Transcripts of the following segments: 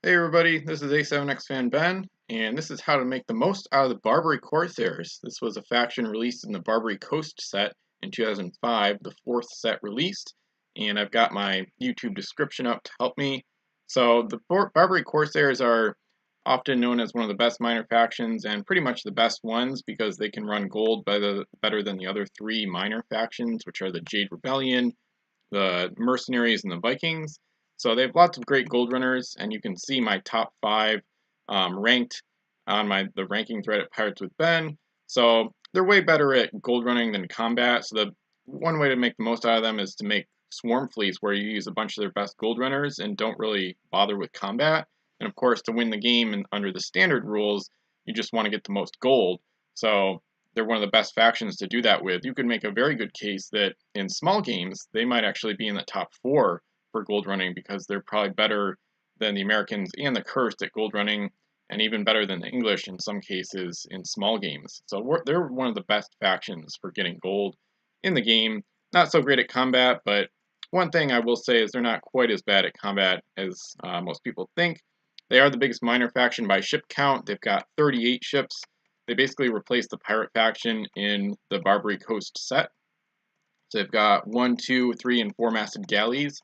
Hey everybody, this is A7X Fan Ben, and this is how to make the most out of the Barbary Corsairs. This was a faction released in the Barbary Coast set in 2005, the fourth set released, and I've got my YouTube description up to help me. So the Barbary Corsairs are often known as one of the best minor factions and pretty much the best ones because they can run gold better than the other three minor factions, which are the Jade Rebellion, the Mercenaries, and the Vikings. So they have lots of great gold runners, and you can see my top five ranked on the ranking thread at Pirates with Ben. So they're way better at gold running than combat. So the one way to make the most out of them is to make swarm fleets where you use a bunch of their best gold runners and don't really bother with combat. And of course, to win the game and under the standard rules, you just want to get the most gold. So they're one of the best factions to do that with. You could make a very good case that in small games, they might actually be in the top four for gold running because they're probably better than the Americans and the Cursed at gold running, and even better than the English in some cases in small games. So they're one of the best factions for getting gold in the game. Not so great at combat, but one thing I will say is they're not quite as bad at combat as most people think. They are the biggest minor faction by ship count. They've got 38 ships. They basically replaced the pirate faction in the Barbary Coast set. So they've got 1, 2, 3, and 4-masted galleys.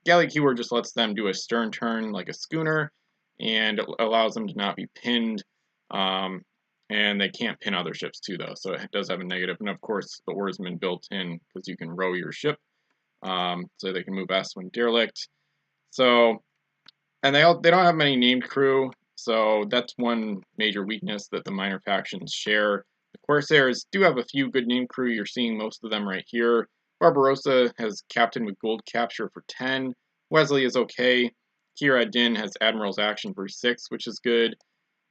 Galley keyword just lets them do a stern turn like a schooner, and it allows them to not be pinned. And they can't pin other ships too, though, so it does have a negative. And of course, the oarsman built in because you can row your ship, so they can move S when derelict. So, and they don't have many named crew, so that's one major weakness that the minor factions share. The Corsairs do have a few good named crew. You're seeing most of them right here. Barbarossa has captain with gold capture for 10. Wesley is okay. Kier ad-Din has admiral's action for 6, which is good.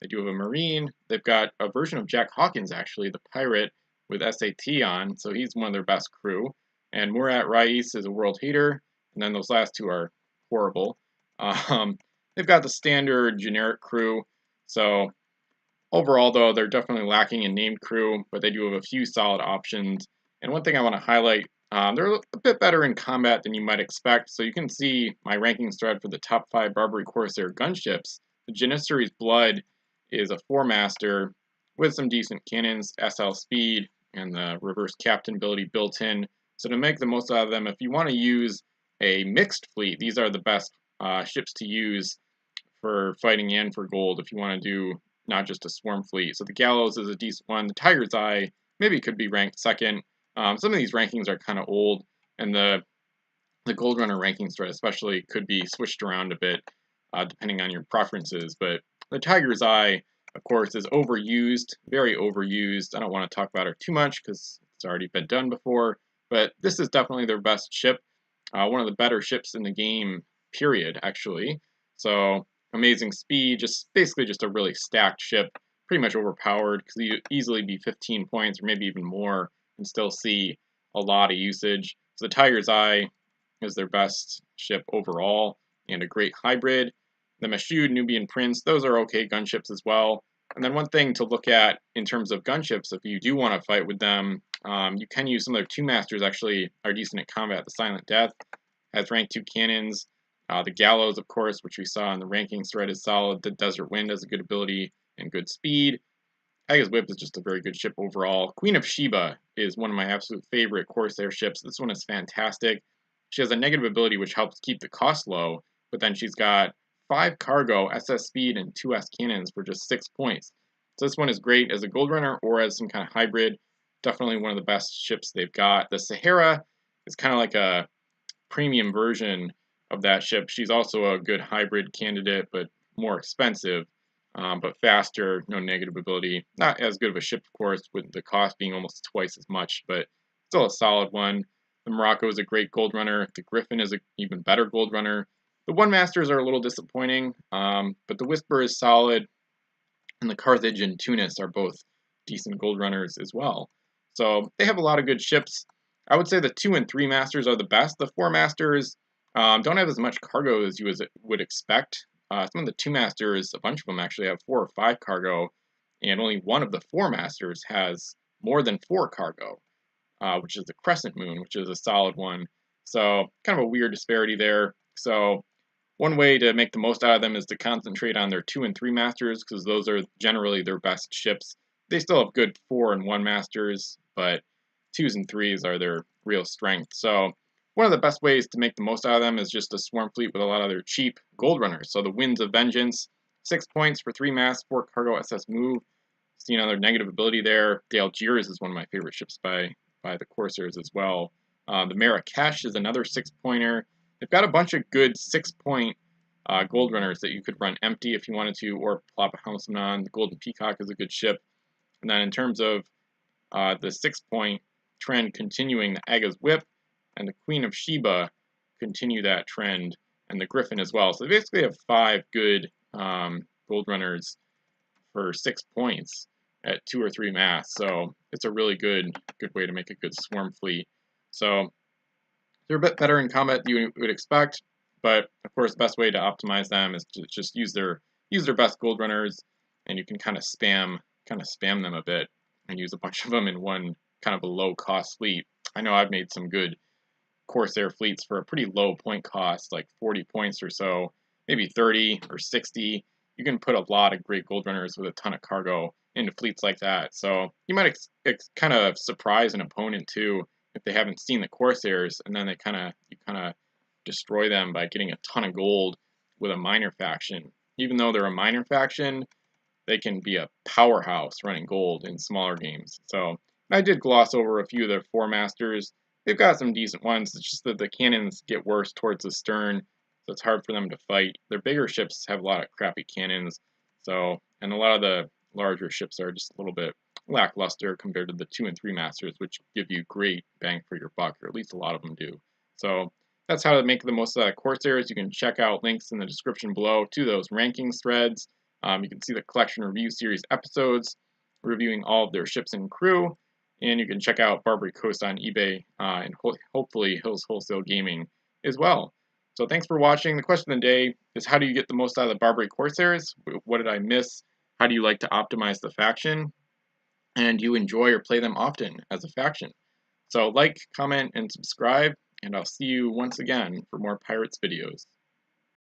They do have a marine. They've got a version of Jack Hawkins, actually, the pirate, with SAT on, so he's one of their best crew. And Murat Rais is a world hater, and then those last two are horrible. They've got the standard generic crew, so overall, though, they're definitely lacking in named crew, but they do have a few solid options. And one thing I want to highlight, they're a bit better in combat than you might expect. So you can see my rankings thread for the top 5 Barbary Corsair gunships. The Janissary's Blood is a 4-master with some decent cannons, SL speed, and the reverse captain ability built in. So to make the most out of them, if you want to use a mixed fleet, these are the best ships to use for fighting and for gold if you want to do not just a swarm fleet. So the Gallows is a decent one. The Tiger's Eye maybe could be ranked second. Some of these rankings are kind of old, and the Gold Runner ranking thread especially could be switched around a bit depending on your preferences. But the Tiger's Eye, of course, is overused, very overused. I don't want to talk about her too much because it's already been done before, but this is definitely their best ship. One of the better ships in the game, period, actually. So amazing speed, just basically just a really stacked ship, pretty much overpowered because you easily be 15 points or maybe even more and still see a lot of usage. So the Tiger's Eye is their best ship overall and a great hybrid. The Mashud, Nubian Prince, those are okay gunships as well. And then one thing to look at in terms of gunships, if you do want to fight with them, you can use some of their 2-masters actually are decent at combat. The Silent Death has rank 2 cannons. The Gallows, of course, which we saw in the rankings thread, is solid. The Desert Wind has a good ability and good speed. Aga's Whip is just a very good ship overall. Queen of Sheba is one of my absolute favorite Corsair ships. This one is fantastic. She has a negative ability which helps keep the cost low, but then she's got 5 cargo, SS speed, and 2 S cannons for just 6 points. So this one is great as a gold runner or as some kind of hybrid. Definitely one of the best ships they've got. The Sahara is kind of like a premium version of that ship. She's also a good hybrid candidate, but more expensive, but faster, no negative ability. Not as good of a ship, of course, with the cost being almost twice as much, but still a solid one. The Morocco is a great gold runner. The Griffin is an even better gold runner. The One-Masters are a little disappointing, but the Whisper is solid, and the Carthage and Tunis are both decent gold runners as well. So they have a lot of good ships. I would say the 2 and 3 Masters are the best. The 4 Masters don't have as much cargo as you would expect. Some of the 2 Masters, a bunch of them actually have 4 or 5 cargo, and only one of the 4 Masters has more than 4 cargo, which is the Crescent Moon, which is a solid one. So kind of a weird disparity there. So One way to make the most out of them is to concentrate on their 2 and 3 masters, because those are generally their best ships. They still have good 4 and 1 masters, but 2s and 3s are their real strength. So one of the best ways to make the most out of them is just a swarm fleet with a lot of their cheap gold runners. So the Winds of Vengeance, 6 points for 3 mass, 4 cargo SS move. See another negative ability there. The Algiers is one of my favorite ships by the Corsairs as well. The Marrakesh is another 6-pointer. They've got a bunch of good 6-point gold runners that you could run empty if you wanted to, or plop a helmsman on. The Golden Peacock is a good ship. And then in terms of the 6-point trend continuing, the Aga's Whip and the Queen of Sheba continue that trend, and the Griffin as well. So they basically have 5 good gold runners for 6 points at 2 or 3 mass. So it's a really good way to make a good swarm fleet. So they're a bit better in combat than you would expect, but of course the best way to optimize them is to just use their best gold runners, and you can kind of spam them a bit and use a bunch of them in one kind of a low cost fleet. I know I've made some good Corsair fleets for a pretty low point cost, like 40 points or so, maybe 30 or 60. You can put a lot of great gold runners with a ton of cargo into fleets like that. So you might kind of surprise an opponent too if they haven't seen the Corsairs, and then you kind of destroy them by getting a ton of gold with a minor faction. Even though they're a minor faction, they can be a powerhouse running gold in smaller games. So I did gloss over a few of their 4 masters. They've got some decent ones. It's just that the cannons get worse towards the stern, so it's hard for them to fight. Their bigger ships have a lot of crappy cannons, and a lot of the larger ships are just a little bit lackluster compared to the 2 and 3 masters, which give you great bang for your buck, or at least a lot of them do. So that's how to make the most of the Corsairs. You can check out links in the description below to those rankings threads. You can see the collection review series episodes reviewing all of their ships and crew. And you can check out Barbary Coast on eBay and hopefully Hills Wholesale Gaming as well. So thanks for watching. The question of the day is, how do you get the most out of the Barbary Corsairs? What did I miss? How do you like to optimize the faction? And do you enjoy or play them often as a faction? So like, comment, and subscribe, and I'll see you once again for more Pirates videos.